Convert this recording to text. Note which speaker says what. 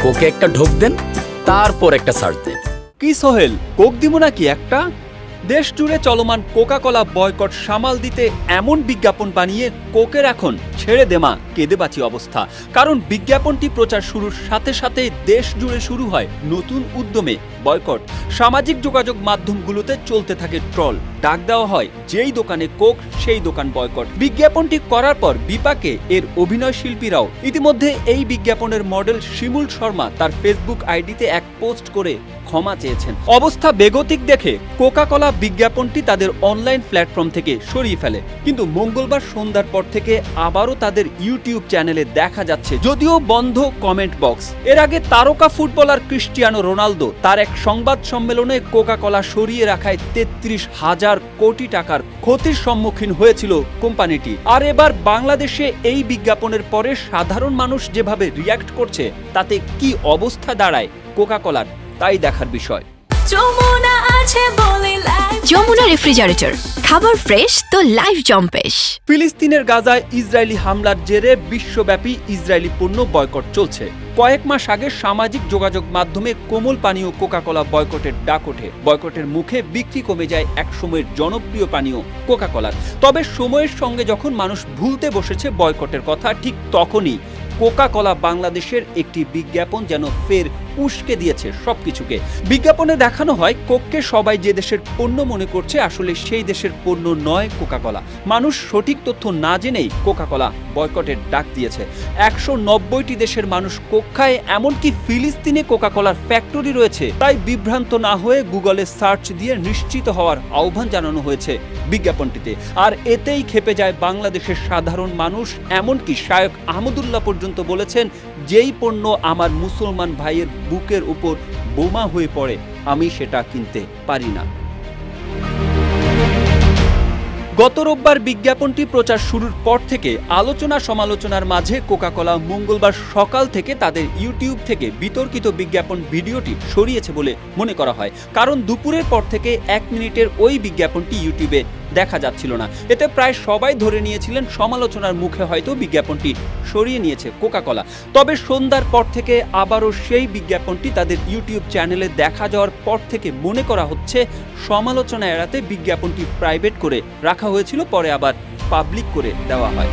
Speaker 1: কোকে একটা ঢোক দেন, তারপর একটা সার্চ দেন।
Speaker 2: কি সোহেল, কোক দিব নাকি একটা? দেশ জুড়ে চলমান কোকা কোলা বয়কট সামাল দিতে এমন বিজ্ঞাপন বানিয়ে কোকের এখন ছেড়ে দেমা কেঁদে বাঁচি অবস্থা। কারণ বিজ্ঞাপনটি প্রচার শুরুর সাথে সাথে দেশ জুড়ে শুরু হয় নতুন উদ্যমে বয়কট। সামাজিক যোগাযোগ মাধ্যমগুলোতে চলতে থাকে ট্রল, ডাক দেওয়া হয় যেই দোকানে কোক সেই দোকান বয়কট। বিজ্ঞাপনটি করার পর বিপাকে এর অভিনয় শিল্পীরাও ইতিমধ্যে এই বিজ্ঞাপনের মডেল শিমুল শর্মা তার ফেসবুক আইডিতে এক পোস্ট করে ক্ষমা চেয়েছেন। অবস্থা বেগতিক দেখে কোকা কোলা বিজ্ঞাপনটি তাদের অনলাইন প্ল্যাটফর্ম থেকে সরিয়ে ফেলে। কিন্তু মঙ্গলবার সন্ধ্যার পর থেকে আবারও তাদের ইউটিউব চ্যানেলে দেখা যাচ্ছে যদিও বন্ধ কমেন্ট বক্স। এর আগে তারকা ফুটবলার ক্রিস্টিয়ানো রোনালদো তার এক সংবাদ সম্মেলনে কোকা কোলা সরিয়ে রাখায় ৩৩,০০০ কোটি টাকার ক্ষতির সম্মুখীন হয়েছিল কোম্পানিটি। আর এবার বাংলাদেশে এই বিজ্ঞাপনের পরে সাধারণ মানুষ যেভাবে রিয়্যাক্ট করছে তাতে কি অবস্থা দাঁড়ায় কোকা কোলার, তাই দেখার বিষয়।
Speaker 3: যমুনা রেফ্রিজারেটর, খাবার ফ্রেশ তো লাইফ জম্পেশ।
Speaker 2: ফিলিস্তিনের গাজায় ইসরায়েলি হামলার জেরে বিশ্বব্যাপী ইসরায়েলি পণ্য বয়কট চলছে। কয়েক মাস আগে সামাজিক যোগাযোগ মাধ্যমে কোমল পানীয় কোকা কোলা বয়কটের ডাক ওঠে। বয়কটের মুখে বিক্রি কমে যায় একসময়ের জনপ্রিয় পানীয় কোকা কোলার। তবে সময়ের সঙ্গে যখন মানুষ ভুলতে বসেছে বয়কটের কথা, ঠিক তখনই কোকা কোলা বাংলাদেশের একটি বিজ্ঞাপন যেন ফের উস্কে দিয়েছে সবকিছুকে। বিজ্ঞাপনে দেখানো হয় কোককে সবাই যে দেশের পণ্য মনে করছে আসলে সেই দেশের পণ্য নয় কোকা কোলা। মানুষ সঠিক তথ্য না জেনেই কোকা কোলা বয়কটের ডাক দিয়েছে। ১৯০টি দেশের মানুষ কোক খায়, এমনকি ফিলিস্তিনে কোকা কোলার ফ্যাক্টরি রয়েছে। তাই বিভ্রান্ত না হয়ে গুগলে সার্চ দিয়ে নিশ্চিত হওয়ার আহ্বান জানানো হয়েছে বিজ্ঞাপনটিতে। আর এতেই খেপে যায় বাংলাদেশের সাধারণ মানুষ। এমনকি শায়ক আহমদুল্লাহ পর্যন্ত বলেছেন, যেই পণ্য আমার মুসলমান ভাইয়ের বুকের উপর বোমা হয়ে পড়ে আমি সেটা কিনতে পারি না। গত রোববার বিজ্ঞাপনটি প্রচার শুরুর পর থেকে আলোচনা সমালোচনার মাঝে কোকা কোলা মঙ্গলবার সকাল থেকে তাদের ইউটিউব থেকে বিতর্কিত বিজ্ঞাপন ভিডিওটি সরিয়েছে বলে মনে করা হয়। কারণ দুপুরের পর থেকে ১ মিনিটের ওই বিজ্ঞাপনটি ইউটিউবে দেখা যাচ্ছিল না। এতে প্রায় সবাই ধরে নিয়েছিলেন সমালোচনার মুখে হয়তো বিজ্ঞাপনটি সরিয়ে নিয়েছে কোকা কোলা। তবে সন্ধ্যার পর থেকে আবারও সেই বিজ্ঞাপনটি তাদের ইউটিউব চ্যানেলে দেখা যাওয়ার পর থেকে মনে করা হচ্ছে সমালোচনা এড়াতে বিজ্ঞাপনটি প্রাইভেট করে রাখা হয়েছিল, পরে আবার পাবলিক করে দেওয়া হয়।